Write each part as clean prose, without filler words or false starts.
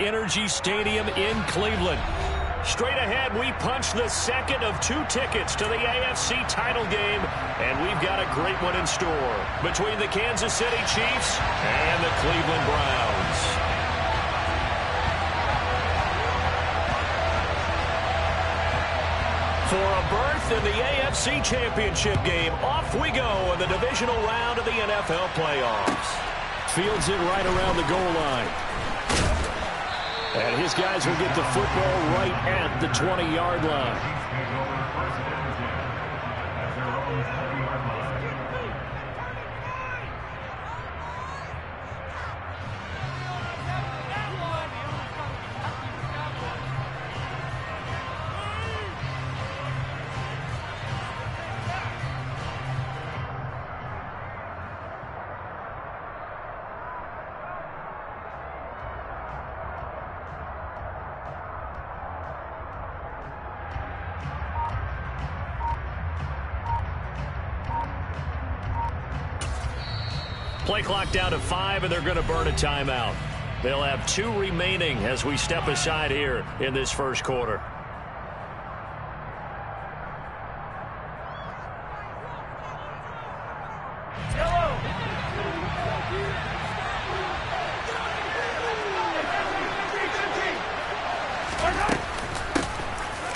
Energy Stadium in Cleveland. Straight ahead, we punch the second of 2 tickets to the AFC title game, and we've got a great one in store between the Kansas City Chiefs and the Cleveland Browns. For a berth in the AFC Championship game, off we go in the divisional round of the NFL playoffs. Fields it right around the goal line. And his guys will get the football right at the 20-yard line. Play clock down to 5, and they're going to burn a timeout. They'll have 2 remaining as we step aside here in this first quarter.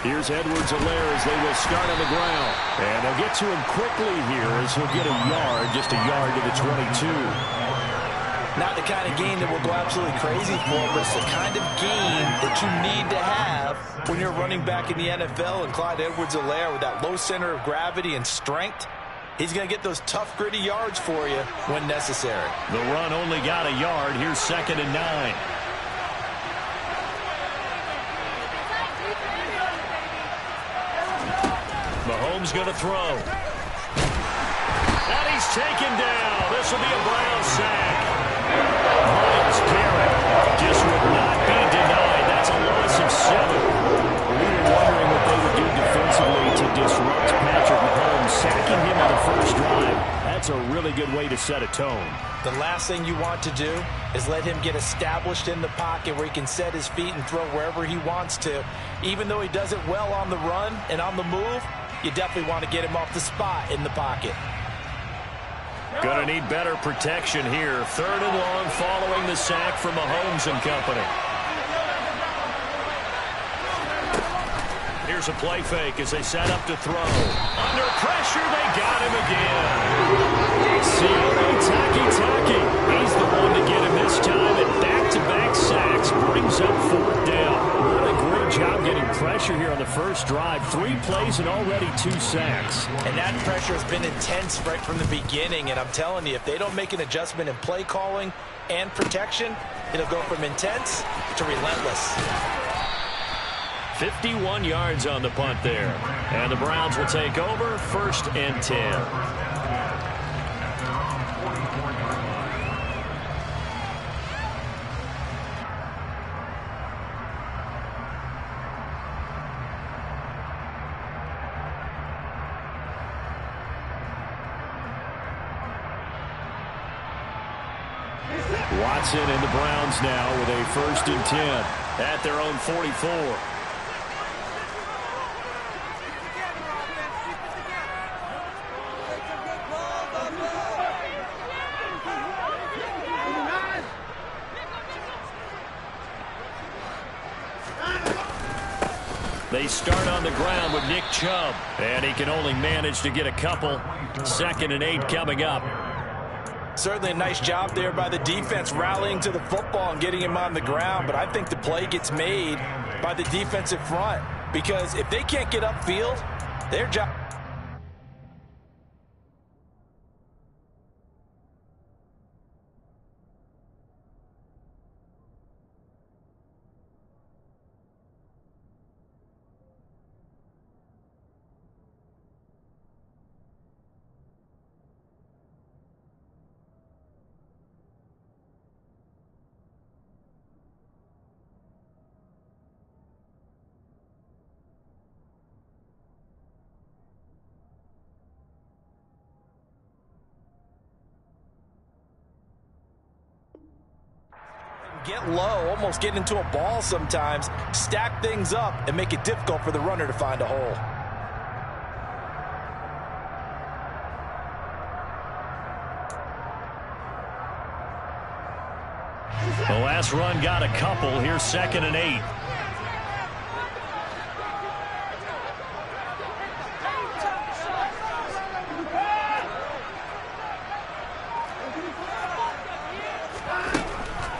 Here's Edwards-Helaire as they will start on the ground. And they'll get to him quickly here as he'll get a yard, just a yard to the 22. Not the kind of game that will go absolutely crazy for, but it's the kind of game that you need to have when you're running back in the NFL. And Clyde Edwards-Helaire, with that low center of gravity and strength, he's going to get those tough, gritty yards for you when necessary. The run only got a yard. Here's 2nd and 9. Mahomes going to throw. And he's taken down. This will be a Brown sack. Myles Garrett just would not be denied. That's a loss of 7. We were wondering what they would do defensively to disrupt Patrick Mahomes. Sacking him on the first drive, that's a really good way to set a tone. The last thing you want to do is let him get established in the pocket where he can set his feet and throw wherever he wants to. Even though he does it well on the run and on the move, you definitely want to get him off the spot in the pocket. Going to need better protection here. 3rd and long following the sack from Mahomes and company. Here's a play fake as they set up to throw. Under pressure, they got him again. Sione Takitaki. He's the one to get him this time, and back-to-back sacks brings up 4th down. What a great job getting pressure here on the first drive. 3 plays and already 2 sacks. And that pressure has been intense right from the beginning, and I'm telling you, if they don't make an adjustment in play calling and protection, it'll go from intense to relentless. 51 yards on the punt there. And the Browns will take over, 1st and 10. Watson and the Browns now with a 1st and 10 at their own 44. They start on the ground with Nick Chubb, and he can only manage to get a couple. 2nd and 8 coming up. Certainly a nice job there by the defense rallying to the football and getting him on the ground, but I think the play gets made by the defensive front because if they can't get upfield, their job. get low, almost get into a ball sometimes, stack things up, and make it difficult for the runner to find a hole. The last run got a couple. Here's 2nd and 8.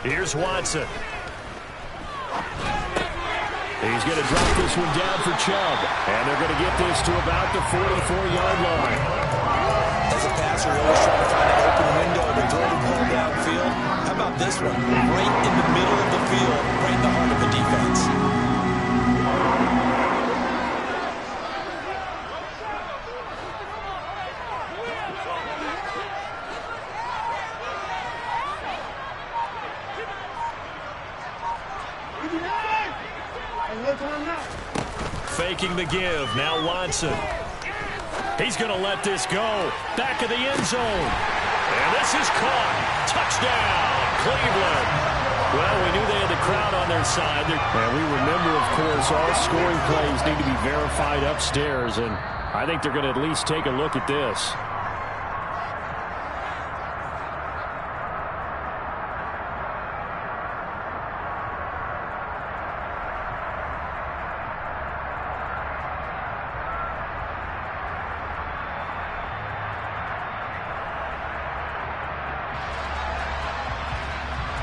Here's Watson. He's going to drop this one down for Chubb. And they're going to get this to about the 44-yard line. As a passer, you're always trying to find an open window to throw the ball downfield. How about this one? Right in the middle of the field, right in the heart of the defense. Faking the give. Now Watson. He's going to let this go. Back of the end zone. And this is caught. Touchdown, Cleveland. Well, we knew they had the crowd on their side. And we remember, of course, all scoring plays need to be verified upstairs. And I think they're going to at least take a look at this.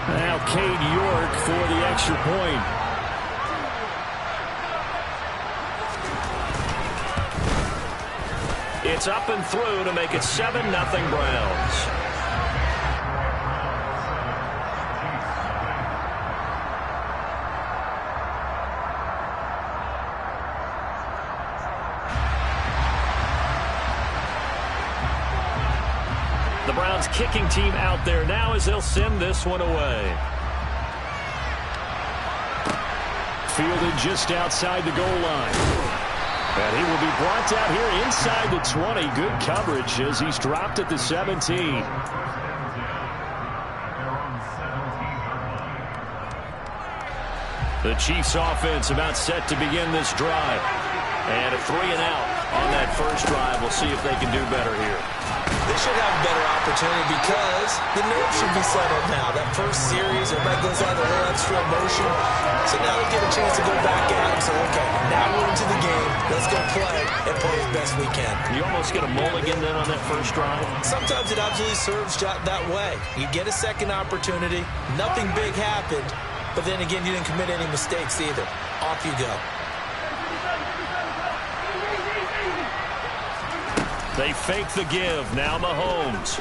Now Cade York for the extra point. It's up and through to make it 7-0 Browns. The Browns kicking team out there now as they'll send this one away. Fielded just outside the goal line. And he will be brought down here inside the 20. Good coverage as he's dropped at the 17. The Chiefs offense about set to begin this drive. And a 3-and-out on that first drive. We'll see if they can do better here. They should have a better opportunity because the nerves should be settled now. That first series, everybody goes out with a little extra emotion. So now they get a chance to go back out and say, okay, now we're into the game. Let's go play and play as best we can. You almost get a mulligan then on that first drive? Sometimes it absolutely serves that way. You get a second opportunity. Nothing big happened. But then again, you didn't commit any mistakes either. Off you go. They fake the give. Now Mahomes.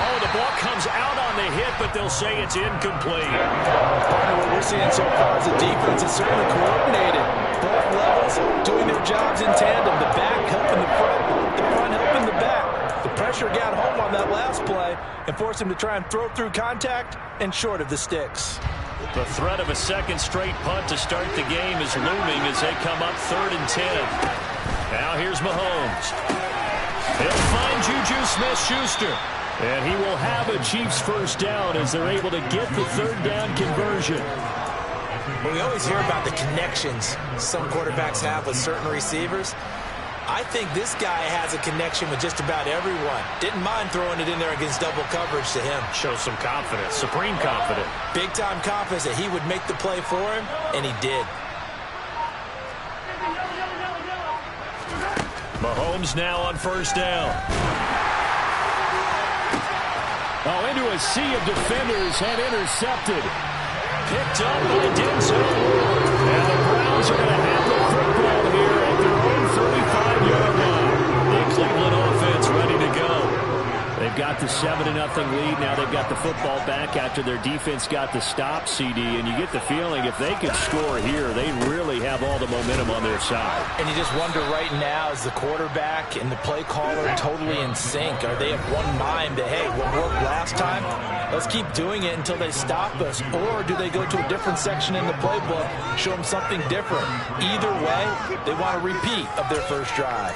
Oh, the ball comes out on the hit, but they'll say it's incomplete. Partner, what we're seeing so far is the defense is certainly coordinated. Both levels doing their jobs in tandem. The back helping the front helping the back. The pressure got home on that last play and forced him to try and throw through contact and short of the sticks. The threat of a second straight punt to start the game is looming as they come up 3rd and 10. Now here's Mahomes. He'll find Juju Smith-Schuster. And he will have a Chiefs first down as they're able to get the 3rd down conversion. Well, we always hear about the connections some quarterbacks have with certain receivers. I think this guy has a connection with just about everyone. Didn't mind throwing it in there against double coverage to him. Shows some confidence, supreme confidence. Big-time confidence that he would make the play for him, and he did. Mahomes now on first down. Oh, into a sea of defenders and intercepted. Picked up by Denzel. And the Browns are going to have the football here at their own 35-yard line. The Cleveland offense ready to go. They've got the 7-0 lead. Now they've got the football back after their defense got the stop, CD. And you get the feeling if they could score here, they really have all the momentum on their side. And you just wonder right now, is the quarterback and the play caller totally in sync? Are they of one mind that, hey, what worked last time, let's keep doing it until they stop us? Or do they go to a different section in the playbook, show them something different? Either way, they want a repeat of their first drive.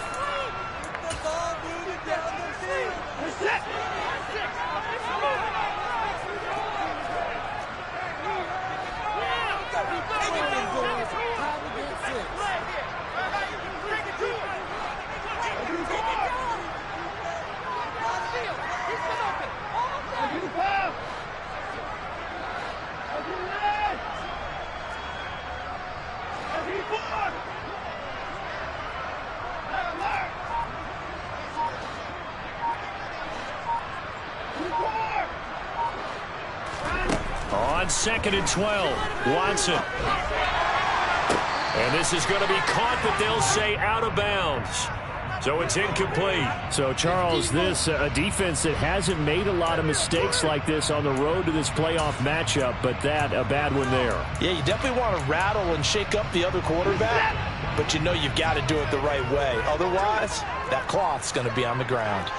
2nd and 12. Watson. And this is going to be caught, but they'll say out of bounds. So it's incomplete. So, Charles, this a defense that hasn't made a lot of mistakes like this on the road to this playoff matchup, but that a bad one there. Yeah, you definitely want to rattle and shake up the other quarterback, but you know you've got to do it the right way. Otherwise, that cloth's going to be on the ground.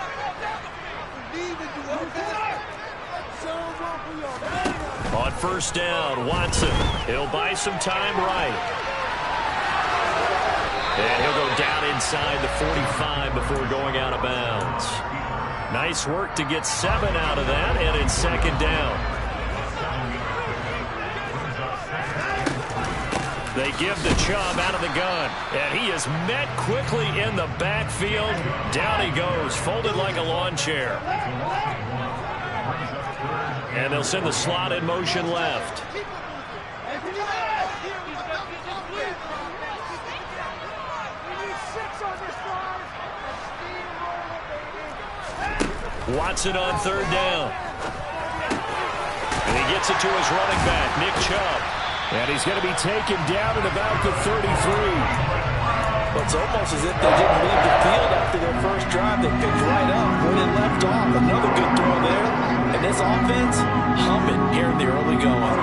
On first down, Watson. He'll buy some time right. And he'll go down inside the 45 before going out of bounds. Nice work to get 7 out of that, and it's 2nd down. They give the Chubb out of the gun, and he is met quickly in the backfield. Down he goes, folded like a lawn chair. And they'll send the slot in motion left. Watson on 3rd down. And he gets it to his running back, Nick Chubb. And he's going to be taken down at about the 33. But it's almost as if they didn't leave the field after their first drive. They picked right up where they left off. Another good throw there. And this offense humming here in the early going.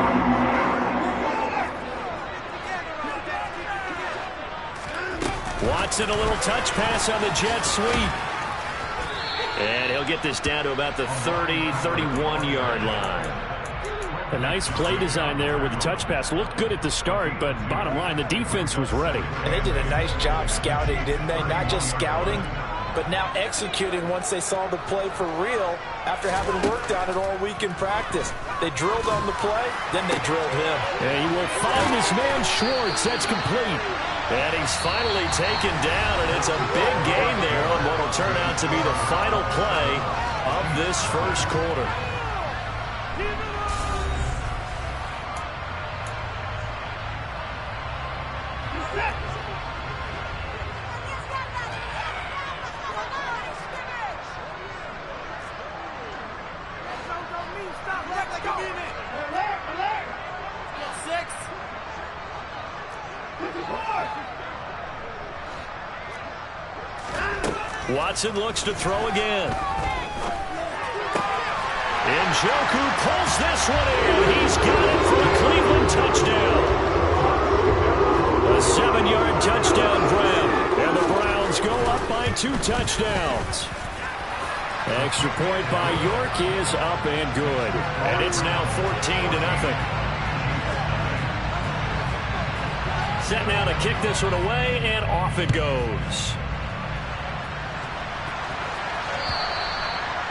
Watson, a little touch pass on the jet sweep. And he'll get this down to about the 30, 31-yard line. A nice play design there with the touch pass. Looked good at the start, but bottom line, the defense was ready. And they did a nice job scouting, didn't they? Not just scouting, but now executing once they saw the play for real after having worked on it all week in practice. They drilled on the play, then they drilled him. And he will find his man Schwartz. That's complete. And he's finally taken down, and it's a big gain there on what will turn out to be the final play of this first quarter. Watson looks to throw again. Njoku pulls this one in. He's got it for a Cleveland touchdown. A 7-yard touchdown grab. And the Browns go up by 2 touchdowns. Extra point by York is up and good. And it's now 14-0. Set now to kick this one away, and off it goes.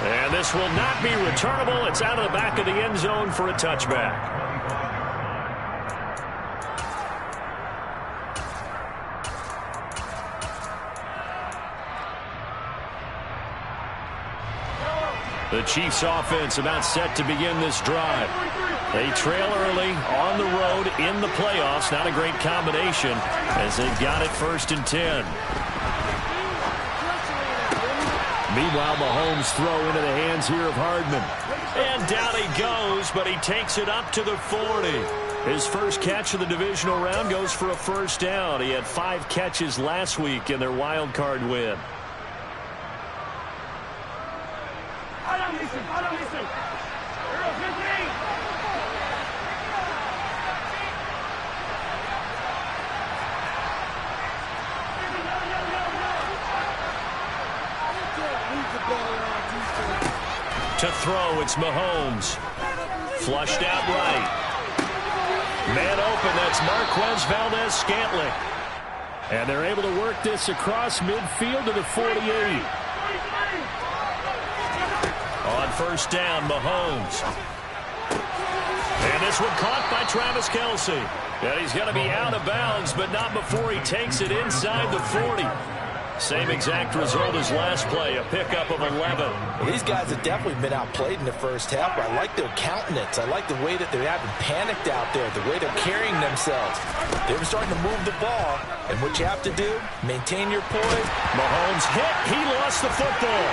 And this will not be returnable. It's out of the back of the end zone for a touchback. The Chiefs offense about set to begin this drive. They trail early on the road in the playoffs. Not a great combination as they've got it 1st and 10. Meanwhile, Mahomes throw into the hands here of Hardman. And down he goes, but he takes it up to the 40. His first catch of the divisional round goes for a 1st down. He had 5 catches last week in their wild card win. To throw, it's Mahomes. Flushed out right. Man open, that's Marquez Valdes-Scantling. And they're able to work this across midfield to the 48. On 1st down, Mahomes. And this one caught by Travis Kelce. And he's going to be out of bounds, but not before he takes it inside the 40. Same exact result as last play, a pickup of 11. Well, these guys have definitely been outplayed in the first half, but I like their countenance. I like the way that they haven't panicked out there, the way they're carrying themselves. They're starting to move the ball, and what you have to do, maintain your poise. Mahomes hit. He lost the football.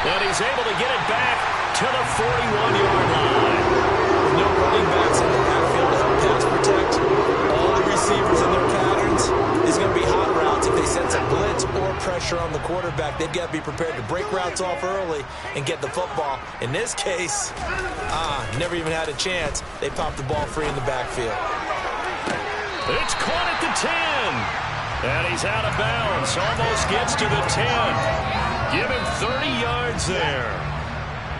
And he's able to get it back to to the 41-yard line. With no running backs in the backfield to help pass protect, all the receivers in their patterns is going to be hot routes. If they sense a blitz or pressure on the quarterback, they've got to be prepared to break routes off early and get the football. In this case, never even had a chance. They popped the ball free in the backfield. It's caught at the 10. And he's out of bounds. Almost gets to the 10. Give him 30 yards there.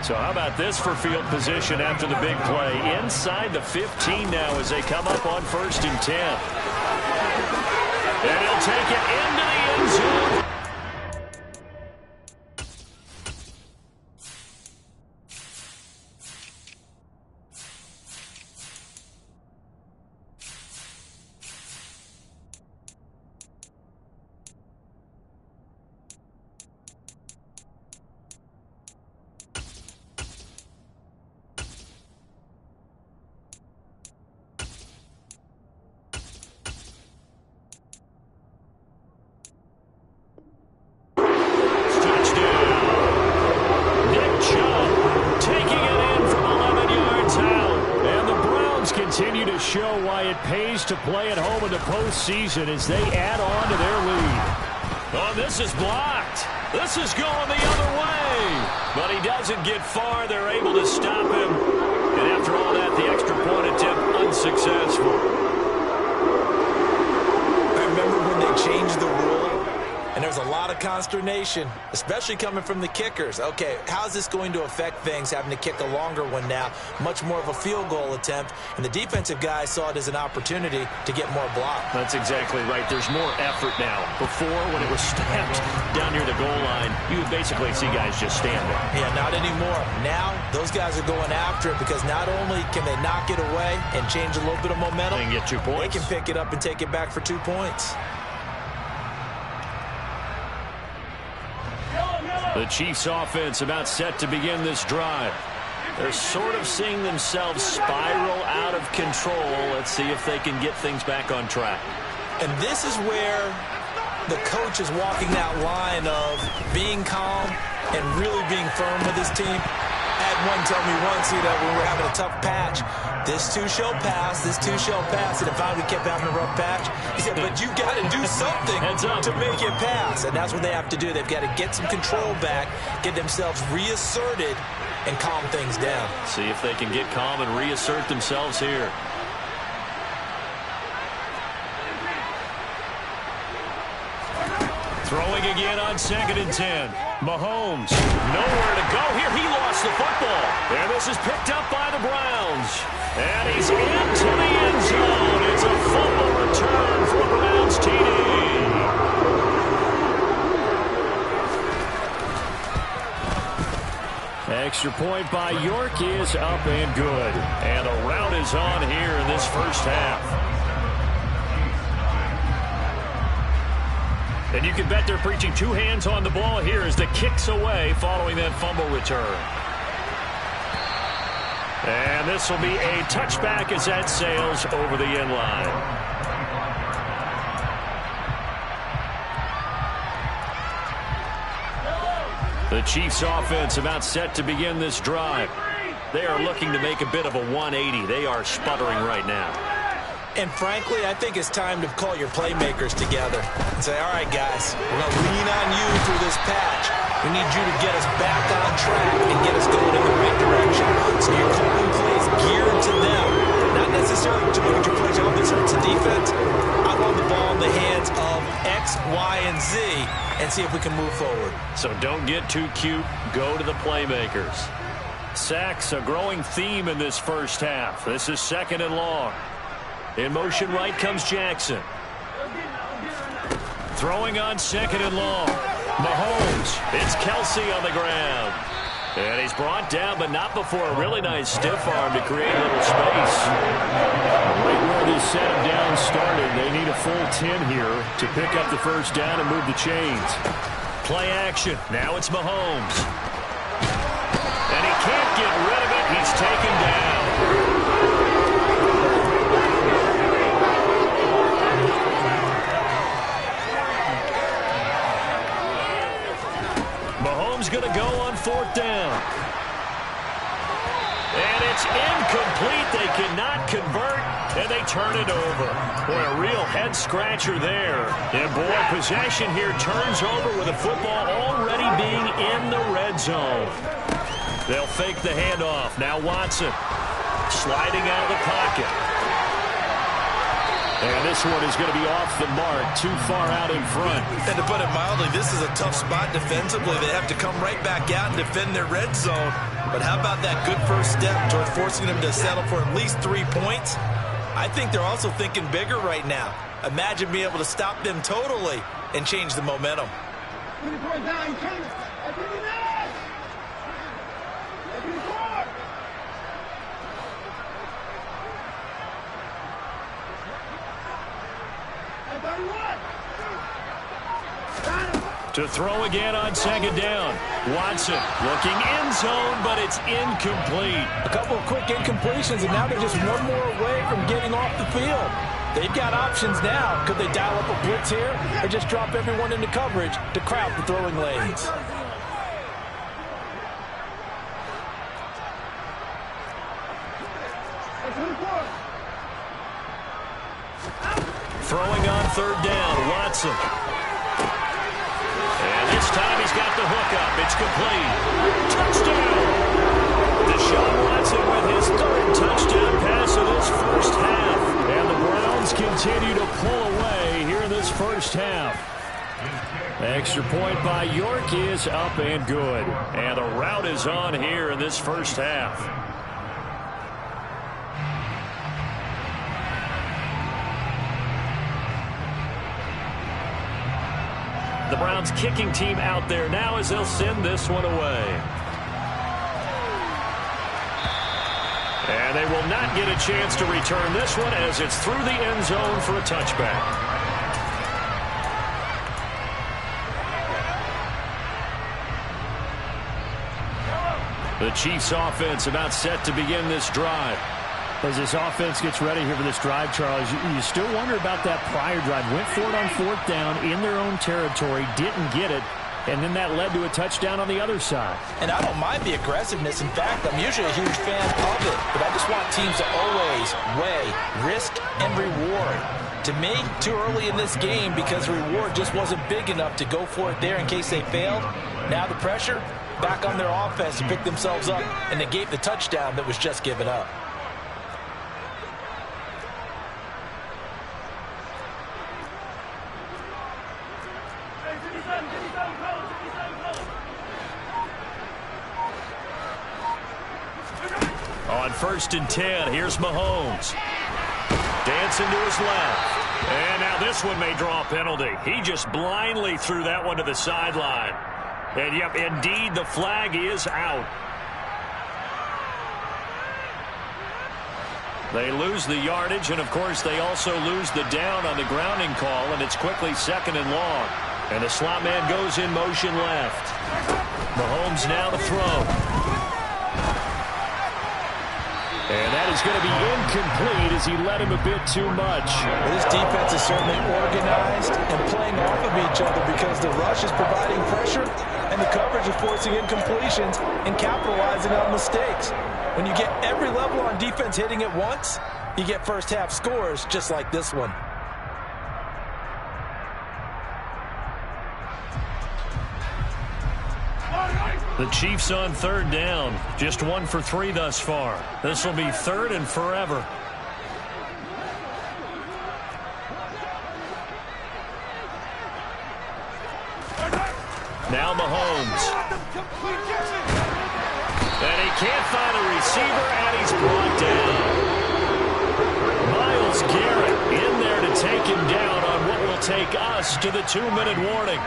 So how about this for field position after the big play? Inside the 15 now as they come up on 1st and 10. And he'll take it into the end zone. Continue to show why it pays to play at home in the postseason as they add on to their lead. Oh, this is blocked. This is going the other way. But he doesn't get far. They're able to stop him. And after all that, the extra point attempt unsuccessful. I remember when they changed the rule, and there was a lot of consternation, especially coming from the kickers. Okay, how's this going to affect things, having to kick a longer one now? Much more of a field goal attempt, and the defensive guys saw it as an opportunity to get more block. That's exactly right. There's more effort now. Before, when it was snapped down near the goal line, you would basically see guys just stand there. Yeah, not anymore. Now, those guys are going after it because not only can they knock it away and change a little bit of momentum, they can get 2 points. They can pick it up and take it back for 2 points. The Chiefs offense about set to begin this drive. They're sort of seeing themselves spiral out of control. Let's see if they can get things back on track. And this is where the coach is walking that line of being calm and really being firm with his team. I had one tell me once, when we were having a tough patch, this too shall pass, this too shall pass. And if I would kept having a rough patch, he said, but you got to do something to make it pass. And that's what they have to do. They've got to get some control back, get themselves reasserted, and calm things down. See if they can get calm and reassert themselves here. Throwing again on 2nd and 10. Mahomes, nowhere to go here. He lost the football. And this is picked up by the Browns. And he's into the end zone. It's a fumble return for Browns TD. Extra point by York is up and good. And the rout is on here in this first half. And you can bet they're preaching 2 hands on the ball here as the kick's away following that fumble return. And this will be a touchback as that sails over the end line. The Chiefs offense about set to begin this drive. They are looking to make a bit of a 180. They are sputtering right now. And frankly, I think it's time to call your playmakers together and say, all right, guys, we're going to lean on you through this patch. We need you to get us back on track and get us going in the right direction. So you're calling plays geared to them, not necessarily to look at your plays. Oh, this hurts the defense. I want the ball in the hands of X, Y, and Z and see if we can move forward. So don't get too cute. Go to the playmakers. Sacks, a growing theme in this first half. This is 2nd and long. In motion right comes Jackson. Throwing on 2nd and long. Mahomes. It's Kelsey on the ground. And he's brought down, but not before a really nice stiff arm to create a little space. Right where this set of downs started, they need a full 10 here to pick up the first down and move the chains. Play action. Now it's Mahomes. And he can't get rid of it. He's taken down. Mahomes going to go on 4th down. incomplete. They cannot convert, and they turn it over. Boy, a real head-scratcher there. And, boy, possession here turns over with the football already being in the red zone. They'll fake the handoff. Now Watson sliding out of the pocket. And this one is going to be off the mark, too far out in front. And to put it mildly, this is a tough spot defensively. They have to come right back out and defend their red zone. But how about that good first step toward forcing them to settle for at least 3 points? I think they're also thinking bigger right now. Imagine being able to stop them totally and change the momentum. To throw again on second down. Watson looking end zone, but it's incomplete. A couple of quick incompletions, and now they're just one more away from getting off the field. They've got options now. Could they dial up a blitz here or just drop everyone into coverage to crowd the throwing lanes? Throwing on third down, Watson. And this time he's got the hook up. It's complete. Touchdown! Deshaun Watson with his third touchdown pass of this first half. And the Browns continue to pull away here in this first half. Extra point by York is up and good. And the rout is on here in this first half. The Browns kicking team out there now as they'll send this one away. And they will not get a chance to return this one as it's through the end zone for a touchback. The Chiefs offense about set to begin this drive. As this offense gets ready here for this drive, Charles, you still wonder about that prior drive. Went for it on fourth down in their own territory, didn't get it, and then that led to a touchdown on the other side. And I don't mind the aggressiveness. In fact, I'm usually a huge fan of it, but I just want teams to always weigh risk and reward. To me, too early in this game because the reward just wasn't big enough to go for it there in case they failed. Now the pressure back on their offense to pick themselves up and negate the touchdown that was just given up. On 1st and 10, here's Mahomes. Dancing to his left. And now this one may draw a penalty. He just blindly threw that one to the sideline. And, yep, indeed, the flag is out. They lose the yardage, and, of course, they also lose the down on the grounding call, and it's quickly 2nd and long. And the slot man goes in motion left. Mahomes now to throw. And that is going to be incomplete as he led him a bit too much. Well, this defense is certainly organized and playing off of each other because the rush is providing pressure and the coverage is forcing incompletions and capitalizing on mistakes. When you get every level on defense hitting at once, you get first half scores just like this one. The Chiefs on 3rd down. Just 1 for 3 thus far. This will be 3rd and forever. Now Mahomes. And he can't find a receiver, and he's brought down. Myles Garrett in there to take him down on what will take us to the 2-minute warning.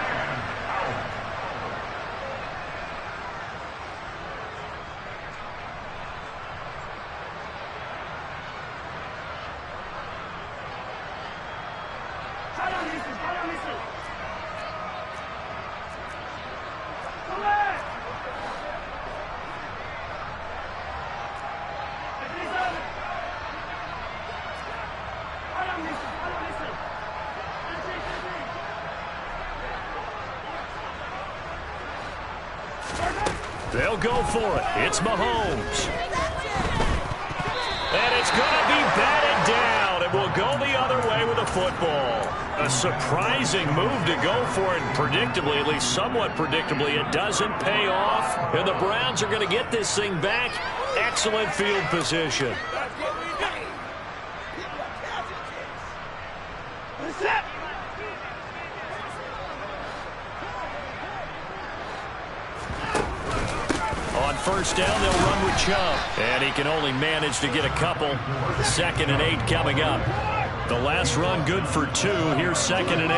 They'll go for it. It's Mahomes. And it's going to be batted down, and will go the other way with the football. A surprising move to go for it, and predictably, at least somewhat predictably, it doesn't pay off. And the Browns are going to get this thing back. Excellent field position. On first down, they'll run with Chubb. And he can only manage to get a couple. 2nd and 8 coming up. The last run good for 2. Here's 2nd and 8.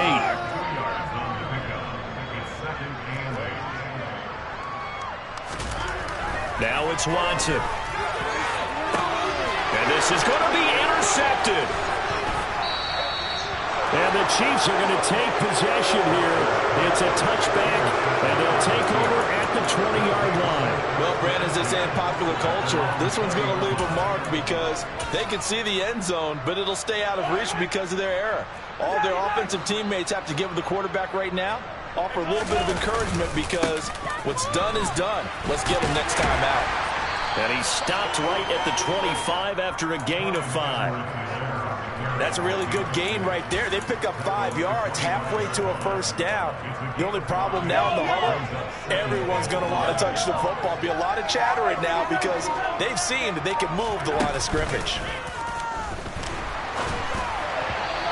Now it's Watson. And this is going to be intercepted. And the Chiefs are going to take possession here. It's a touchback, and they'll take over at the 20-yard line. Well, Brandon, as they say in popular culture, this one's going to leave a mark because they can see the end zone, but it'll stay out of reach because of their error. All their offensive teammates have to give the quarterback right now, offer a little bit of encouragement because what's done is done. Let's get him next time out. And he stopped right at the 25 after a gain of 5. That's a really good gain right there. They pick up 5 yards halfway to a first down. The only problem now in the huddle, everyone's going to want to touch the football. Be a lot of chatter right now because they've seen that they can move the line of scrimmage.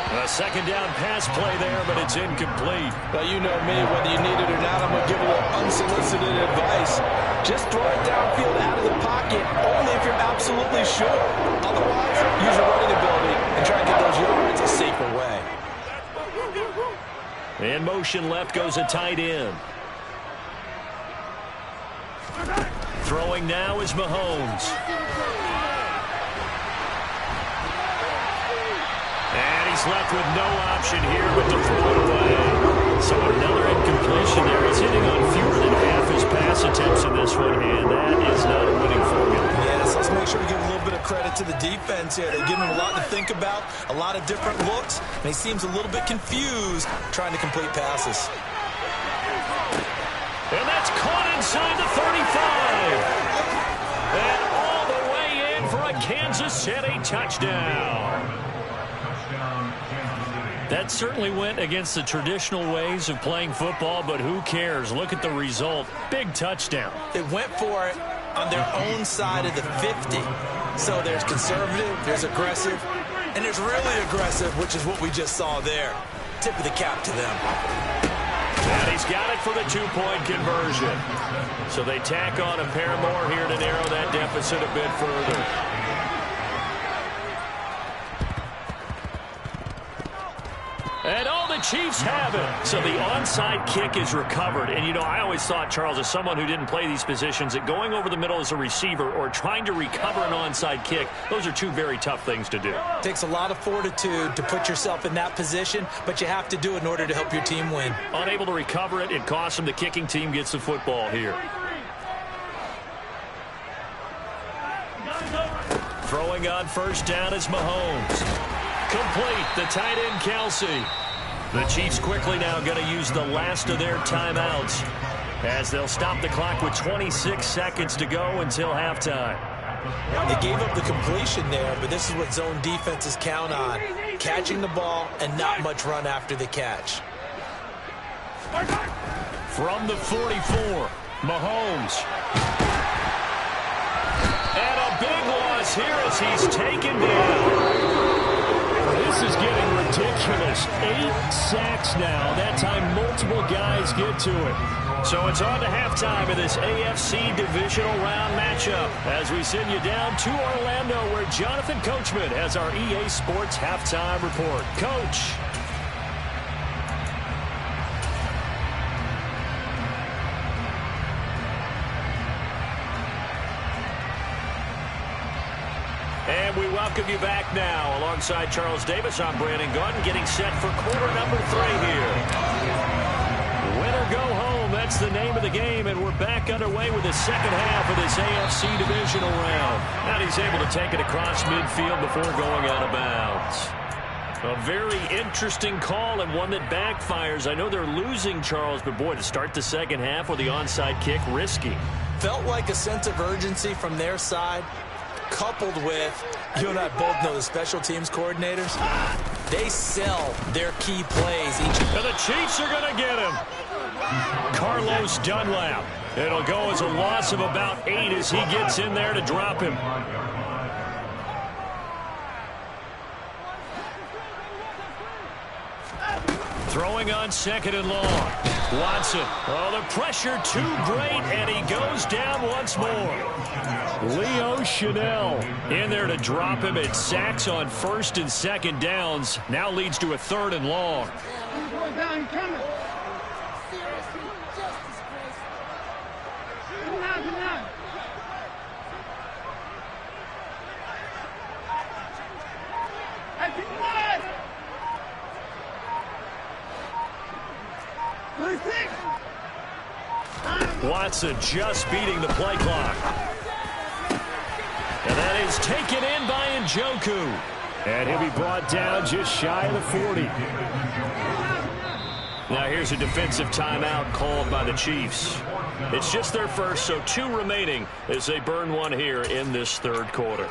A 2nd down pass play there, but it's incomplete. Well, you know me, whether you need it or not, I'm going to give a little unsolicited advice. Just throw it downfield out of the pocket, only if you're absolutely sure. Otherwise, use your running ability and try and get those yards a safer way. In motion left goes a tight end. Throwing now is Mahomes. And he's left with no option here but to throw it away. So another incompletion there. He's hitting on fewer than half his pass attempts in this one, and that is not a winning formula. Yes, let's make sure we give a little bit of credit to the defense here. They give him a lot to think about, a lot of different looks, and he seems a little bit confused trying to complete passes. And that's caught inside the 35. And all the way in for a Kansas City touchdown. That certainly went against the traditional ways of playing football, but who cares? Look at the result. Big touchdown. They went for it on their own side of the 50. So there's conservative, there's aggressive, and there's really aggressive, which is what we just saw there. Tip of the cap to them. And he's got it for the 2-point conversion. So they tack on a pair more here to narrow that deficit a bit further. And all the Chiefs have it. So the onside kick is recovered. And, you know, I always thought, Charles, as someone who didn't play these positions, that going over the middle as a receiver or trying to recover an onside kick, those are two very tough things to do. It takes a lot of fortitude to put yourself in that position, but you have to do it in order to help your team win. Unable to recover it, it costs them. The kicking team gets the football here. Throwing on first down is Mahomes. Complete, the tight end Kelsey. The Chiefs quickly now going to use the last of their timeouts as they'll stop the clock with 26 seconds to go until halftime. They gave up the completion there, but this is what zone defenses count on. Catching the ball and not much run after the catch. From the 44, Mahomes. And a big loss here as he's taken down. This is getting ridiculous. 8 sacks now. That time multiple guys get to it. So it's on to halftime in this AFC divisional round matchup as we send you down to Orlando where Jonathan Coachman has our EA Sports halftime report. Coach. And we welcome you back now. Alongside Charles Davis, I'm Brandon Gaudin, getting set for quarter number 3 here. Win or go home, that's the name of the game, and we're back underway with the second half of this AFC divisional round. And he's able to take it across midfield before going out of bounds. A very interesting call and one that backfires. I know they're losing, Charles, but boy, to start the second half with the onside kick, risky. Felt like a sense of urgency from their side. coupled with, you and I both know the special teams coordinators, they sell their key plays each. And the Chiefs are going to get him. Carlos Dunlap. It'll go as a loss of about 8 as he gets in there to drop him. Throwing on 2nd and long. Watson. Oh, the pressure too great, and he goes down once more. Leo Chanel in there to drop him. It sacks on 1st and 2nd downs. Now leads to a 3rd and long. Watson just beating the play clock. And that is taken in by Njoku. And he'll be brought down just shy of the 40. Now here's a defensive timeout called by the Chiefs. It's just their first, so 2 remaining as they burn one here in this 3rd quarter.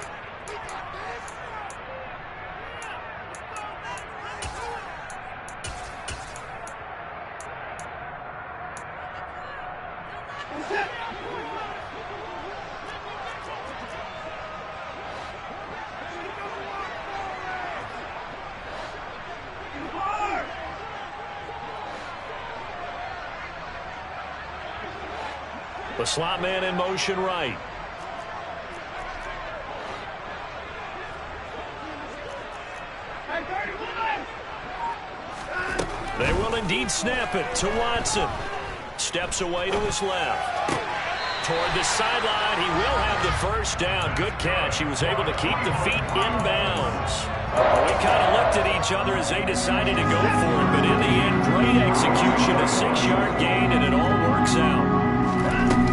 The slot man in motion right. They will indeed snap it to Watson. Steps away to his left. Toward the sideline, he will have the first down. Good catch. He was able to keep the feet in bounds. We kind of looked at each other as they decided to go for it, but in the end, great execution, a 6-yard gain, and it all works out.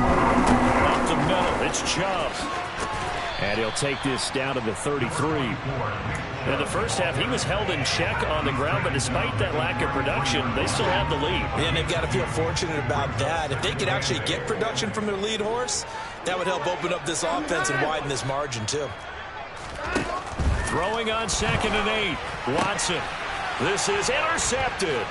Up the middle, it's Chubb. And he'll take this down to the 33. In the first half, he was held in check on the ground, but despite that lack of production, they still have the lead. And they've got to feel fortunate about that. If they could actually get production from their lead horse, that would help open up this offense and widen this margin, too. Throwing on 2nd and 8. Watson. This is intercepted.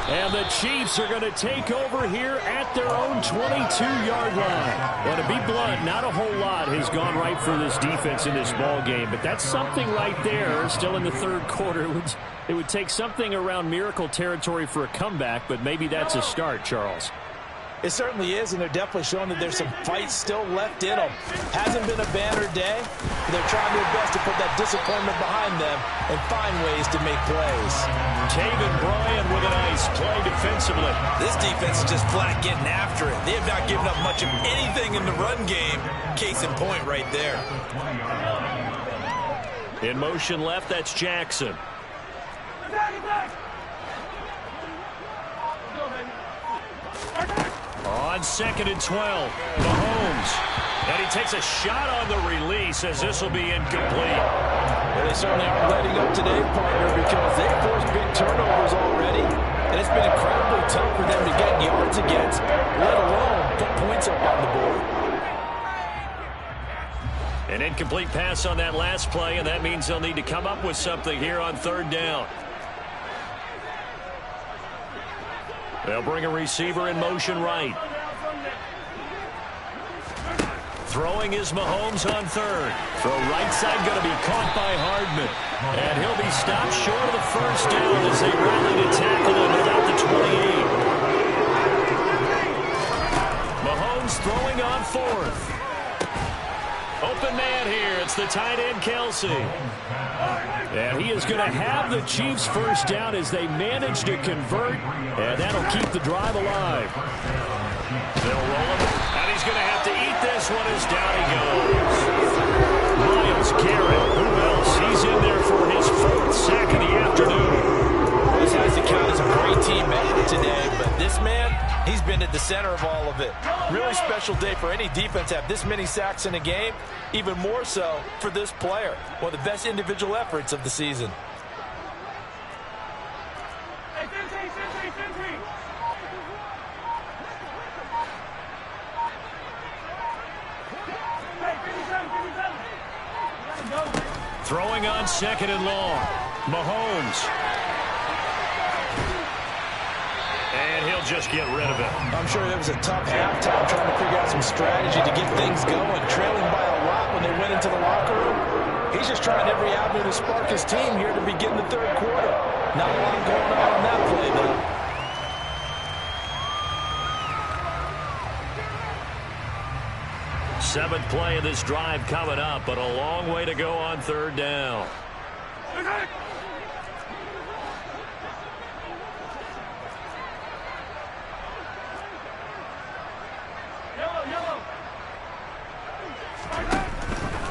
And the Chiefs are going to take over here at their own 22-yard line. And to be blunt, not a whole lot has gone right for this defense in this ball game, but that's something right there. Still in the 3rd quarter. It would take something around miracle territory for a comeback, but maybe that's a start, Charles. It certainly is, and they're definitely showing that there's some fight still left in them. Hasn't been a banner day, but they're trying their best to put that disappointment behind them and find ways to make plays. Taven Bryan with a nice play defensively. This defense is just flat getting after it. They have not given up much of anything in the run game. Case in point right there. In motion left, that's Jackson. On 2nd and 12, Mahomes. And he takes a shot on the release as this will be incomplete. Well, they certainly aren't letting up today, partner, because they forced big turnovers already. And it's been incredibly tough for them to get yards against, let alone put points up on the board. An incomplete pass on that last play, and that means they'll need to come up with something here on 3rd down. They'll bring a receiver in motion right. Throwing is Mahomes on 3rd. Throw right side going to be caught by Hardman. And he'll be stopped short of the first down as they rally to tackle him at about the 28. Mahomes throwing on 4th. Open man here. It's the tight end, Kelsey. And he is going to have the Chiefs first down as they manage to convert. And that'll keep the drive alive. They'll roll him. And he's going to have to eat this one as down he goes. Myles Garrett. Who else? He's in there for his 4th sack of the afternoon. This has to count as a great team effort today, but this man, he's been at the center of all of it. Really special day for any defense to have this many sacks in a game, even more so for this player. One of the best individual efforts of the season. Throwing on 2nd and long. Mahomes. And he'll just get rid of it. I'm sure it was a tough halftime trying to figure out some strategy to get things going. Trailing by a lot when they went into the locker room. He's just trying every avenue to spark his team here to begin the third quarter. Not a lot going on that play, though. Seventh play of this drive coming up, but a long way to go on 3rd down.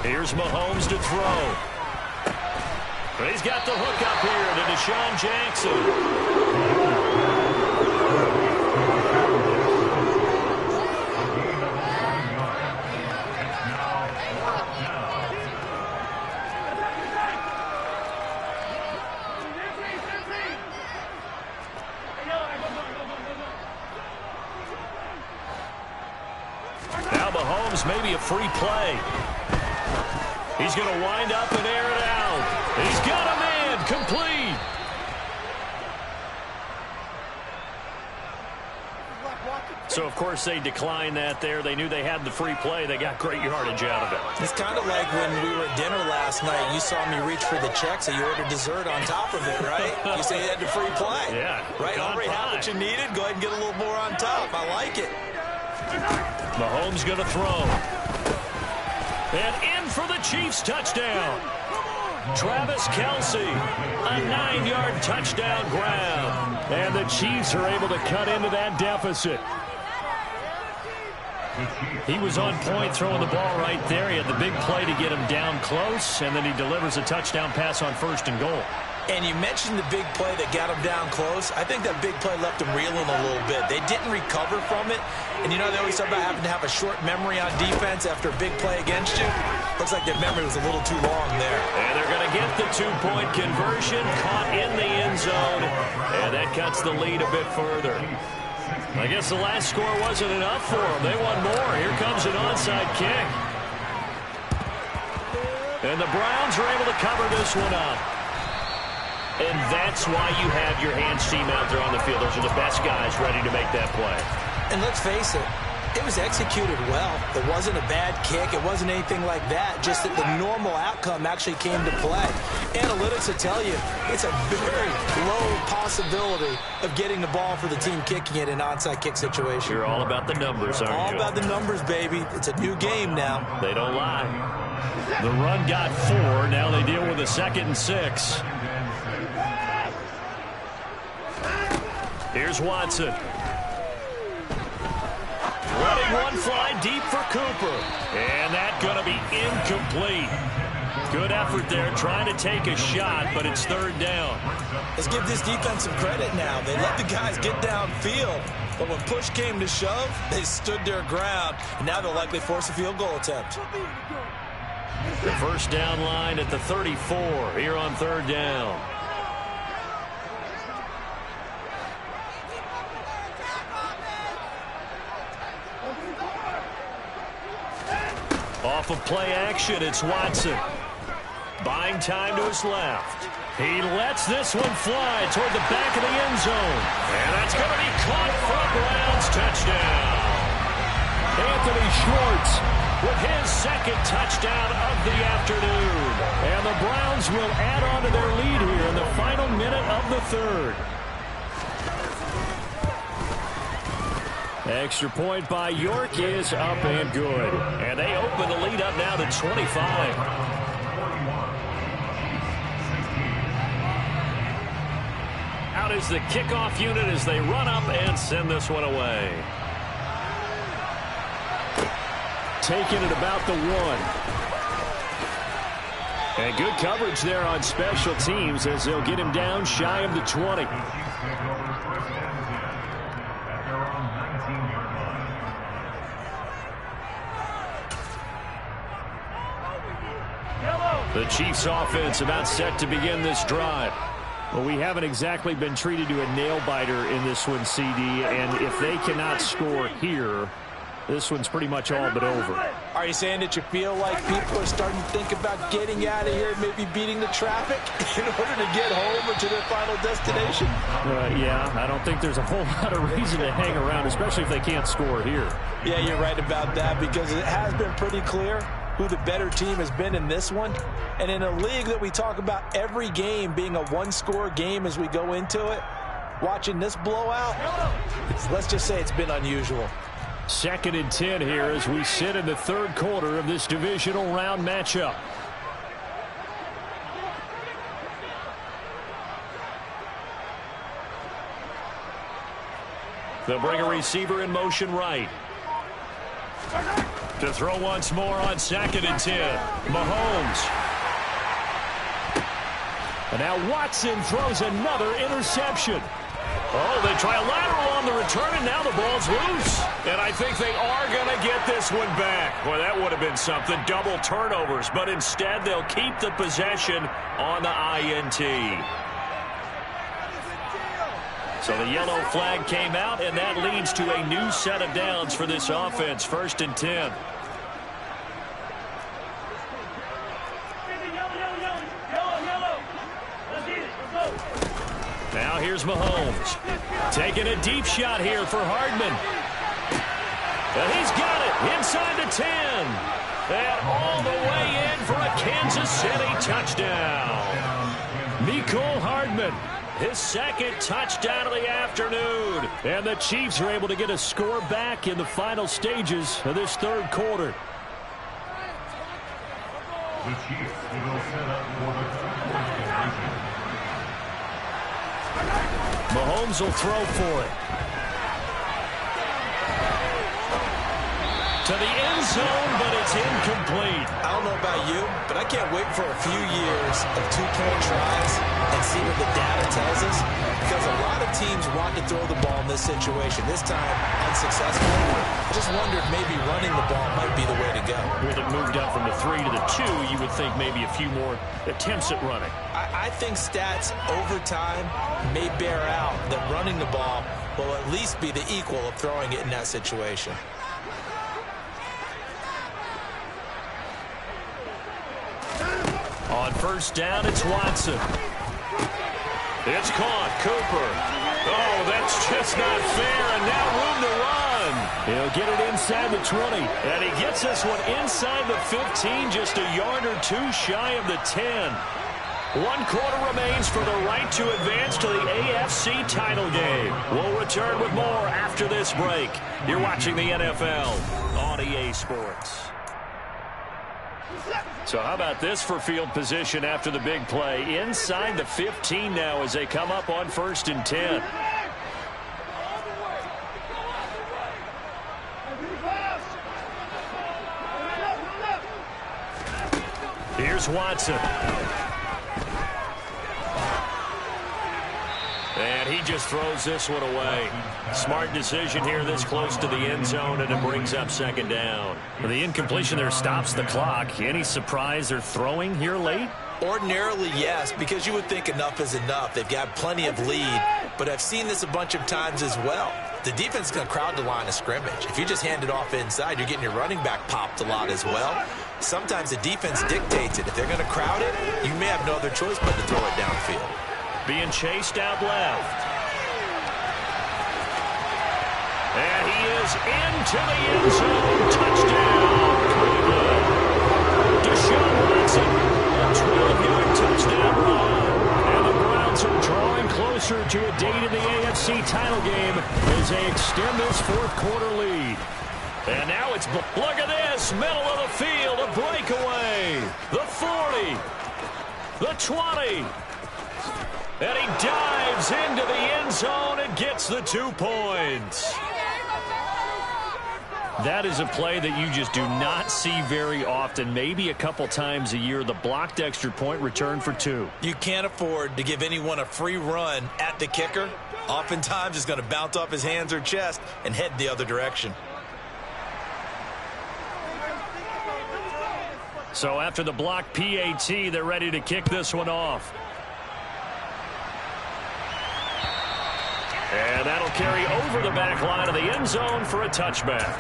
Here's Mahomes to throw. But he's got the hook up here to Deshaun Jackson. Now Mahomes maybe a free play. He's going to wind up and air it out. He's got a man complete. So, of course, they declined that there. They knew they had the free play. They got great yardage out of it. It's kind of like when we were at dinner last night. You saw me reach for the check, so you ordered dessert on top of it, right? You say you had the free play. Yeah. Right? Already had what you needed. Go ahead and get a little more on top. I like it. Mahomes going to throw. And in for the Chiefs touchdown. Travis Kelce, a 9-yard touchdown grab. And the Chiefs are able to cut into that deficit. He was on point throwing the ball right there. He had the big play to get him down close, and then he delivers a touchdown pass on 1st and goal. And you mentioned the big play that got him down close. I think that big play left him reeling a little bit. They didn't recover from it. And you know they always talk about having to have a short memory on defense after a big play against you. Looks like their memory was a little too long there. And they're going to get the 2-point conversion, caught in the end zone. And that cuts the lead a bit further. I guess the last score wasn't enough for them. They want more. Here comes an onside kick. And the Browns are able to cover this one up. And that's why you have your hands team out there on the field. Those are the best guys ready to make that play. And let's face it, it was executed well. It wasn't a bad kick. It wasn't anything like that. Just that the normal outcome actually came to play. Analytics will tell you it's a very low possibility of getting the ball for the team kicking it in an onside kick situation. You're all about the numbers, aren't you? All about the numbers, baby. It's a new game now. They don't lie. The run got 4. Now they deal with a 2nd and 6. Here's Watson. Letting one fly deep for Cooper. And that's going to be incomplete. Good effort there trying to take a shot, but it's 3rd down. Let's give this defense some credit now. They let the guys get downfield, but when push came to shove, they stood their ground, and now they'll likely force a field goal attempt. The 1st down line at the 34 here on 3rd down. Off of play action, it's Watson. Buying time to his left. He lets this one fly toward the back of the end zone. And that's going to be caught for a Browns touchdown. Anthony Schwartz with his 2nd touchdown of the afternoon. And the Browns will add on to their lead here in the final minute of the 3rd. Extra point by York is up and good. And they open the lead up now to 25. Out is the kickoff unit as they run up and send this one away. Taking it about the 1. And good coverage there on special teams as they'll get him down shy of the 20. The Chiefs offense about set to begin this drive. Well, we haven't exactly been treated to a nail-biter in this one, CD, and if they cannot score here, this one's pretty much all but over. Are you saying that you feel like people are starting to think about getting out of here, maybe beating the traffic in order to get home or to their final destination? Yeah, I don't think there's a whole lot of reason to hang around, especially if they can't score here. Yeah, you're right about that, because it has been pretty clear who the better team has been in this one. And in a league that we talk about every game being a one-score game as we go into it, watching this blowout, let's just say it's been unusual. 2nd and 10 here as we sit in the third quarter of this divisional round matchup. They'll bring a receiver in motion right. To throw once more on 2nd and 10. Mahomes. And now Watson throws another interception. Oh, they try a lateral on the return, and now the ball's loose. And I think they are going to get this one back. Boy, that would have been something. Double turnovers, but instead they'll keep the possession on the INT. So the yellow flag came out, and that leads to a new set of downs for this offense. 1st and 10. Now here's Mahomes. Taking a deep shot here for Hardman. And he's got it inside the 10. And all the way in for a Kansas City touchdown. Mecole Hardman. His 2nd touchdown of the afternoon. And the Chiefs are able to get a score back in the final stages of this third quarter. The Chiefs will set up for the conversion. Mahomes will throw for it. To the end zone, but it's incomplete. I don't know about you, but I can't wait for a few years of two-point tries and see what the data tells us, because a lot of teams want to throw the ball in this situation. This time, unsuccessfully. I just wonder if maybe running the ball might be the way to go. With it moved up from the 3 to the 2, you would think maybe a few more attempts at running. I think stats over time may bear out that running the ball will at least be the equal of throwing it in that situation. On 1st down, it's Watson. It's caught. Cooper. Oh, that's just not fair, and now room to run. He'll get it inside the 20, and he gets this one inside the 15, just a yard or two shy of the 10. 1 quarter remains for the right to advance to the AFC title game. We'll return with more after this break. You're watching the NFL on EA Sports. So how about this for field position after the big play? Inside the 15 now as they come up on 1st and 10. Here's Watson. And he just throws this one away. Smart decision here this close to the end zone, and it brings up 2nd down. The incompletion there stops the clock. Any surprise they're throwing here late? Ordinarily, yes, because you would think enough is enough. They've got plenty of lead, but I've seen this a bunch of times as well. The defense is going to crowd the line of scrimmage. If you just hand it off inside, you're getting your running back popped a lot as well. Sometimes the defense dictates it. If they're going to crowd it, you may have no other choice but to throw it downfield. Being chased out left. And he is into the end zone. Touchdown, Cleveland. Deshaun Watson, a 12-yard touchdown run. And the Browns are drawing closer to a date in the AFC title game as they extend this fourth quarter lead. And now it's, look at this, middle of the field, a breakaway. The 40, the 20. And he dives into the end zone and gets the 2 points. That is a play that you just do not see very often. Maybe a couple times a year, the blocked extra point return for 2. You can't afford to give anyone a free run at the kicker. Oftentimes, it's going to bounce off his hands or chest and head the other direction. So after the blocked PAT, they're ready to kick this one off. And that'll carry over the back line of the end zone for a touchback.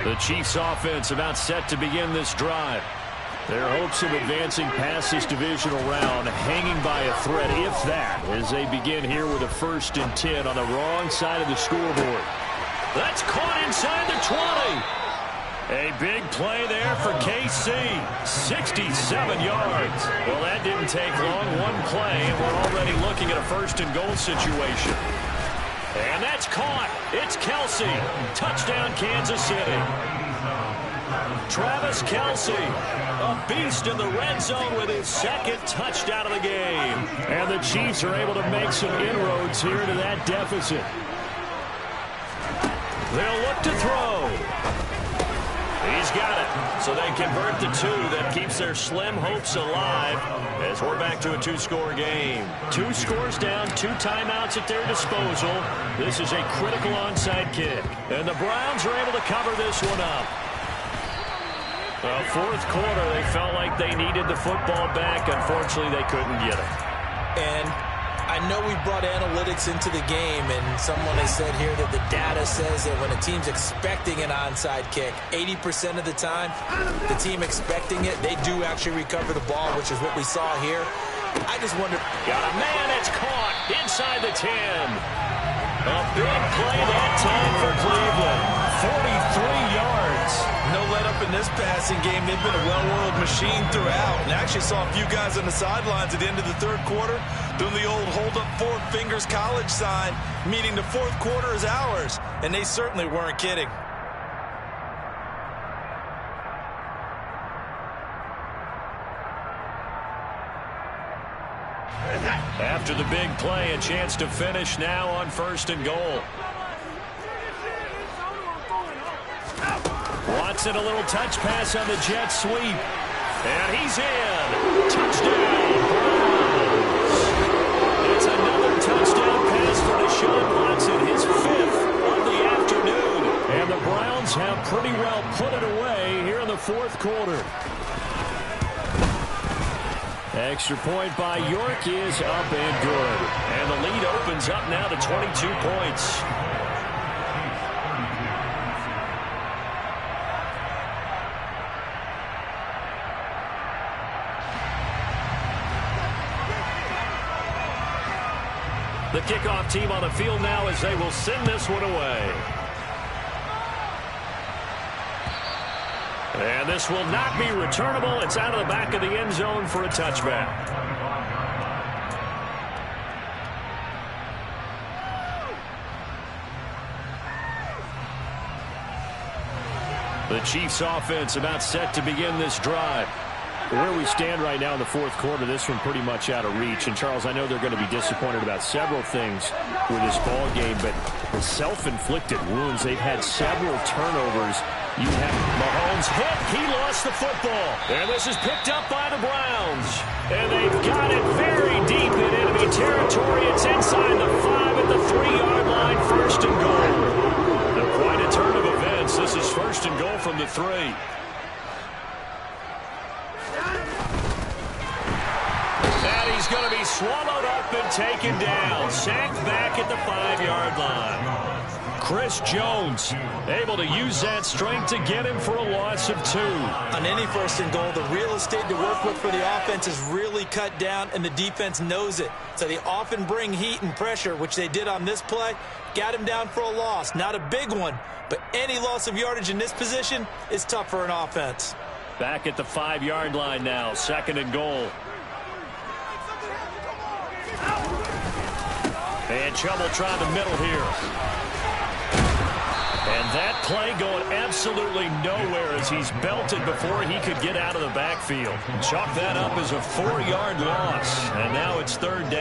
The Chiefs offense about set to begin this drive. Their hopes of advancing past this divisional round hanging by a thread, if that, as they begin here with a 1st and 10 on the wrong side of the scoreboard. That's caught inside the 20. A big play there for KC. 67 yards. Well, that didn't take long. One play, and we're already looking at a 1st and goal situation. And that's caught. It's Kelce. Touchdown, Kansas City. Travis Kelce, a beast in the red zone with his 2nd touchdown of the game. And the Chiefs are able to make some inroads here to that deficit. They'll look to throw. He's got it. So they convert the 2. That keeps their slim hopes alive as we're back to a 2-score game. 2 scores down, 2 timeouts at their disposal. This is a critical onside kick. And the Browns are able to cover this one up. Well, 4th quarter, they felt like they needed the football back. Unfortunately, they couldn't get it. And I know we brought analytics into the game, and someone has said here that the data says that when a team's expecting an onside kick, 80% of the time, the team expecting it, they do actually recover the ball, which is what we saw here. I just wonder. Got a man that's caught inside the 10. A big play that time for Cleveland. 43 yards. No let up in this passing game. They've been a well-oiled machine throughout. And I actually saw a few guys on the sidelines at the end of the 3rd quarter doing the old hold up 4 fingers college sign, meaning the 4th quarter is ours. And they certainly weren't kidding. After the big play, a chance to finish now on 1st and goal. Watson, a little touch pass on the jet sweep. And he's in. Touchdown, Browns. It's another touchdown pass for Deshaun Watson, his 5th of the afternoon. And the Browns have pretty well put it away here in the 4th quarter. Extra point by York is up and good. And the lead opens up now to 22 points. The kickoff team on the field now as they will send this one away. And this will not be returnable. It's out of the back of the end zone for a touchback. The Chiefs offense about set to begin this drive. Where we stand right now in the 4th quarter, this one pretty much out of reach. And, Charles, I know they're going to be disappointed about several things with this ball game, but the self-inflicted wounds, they've had several turnovers. You have Mahomes hit. He lost the football. And this is picked up by the Browns. And they've got it very deep in enemy territory. It's inside the 5 at the 3-yard line, 1st and goal. Quite a turn of events. This is 1st and goal from the 3. And he's going to be swallowed up and taken down. Sacked back at the 5-yard line. Chris Jones able to use that strength to get him for a loss of 2. On any 1st and goal, the real estate to work with for the offense is really cut down, and the defense knows it. So they often bring heat and pressure, which they did on this play. Got him down for a loss. Not a big one, but any loss of yardage in this position is tough for an offense. Back at the 5-yard line now, 2nd and goal. And trouble trying the middle here. And that play going absolutely nowhere as he's belted before he could get out of the backfield. Chalk that up as a 4-yard loss. And now it's 3rd down.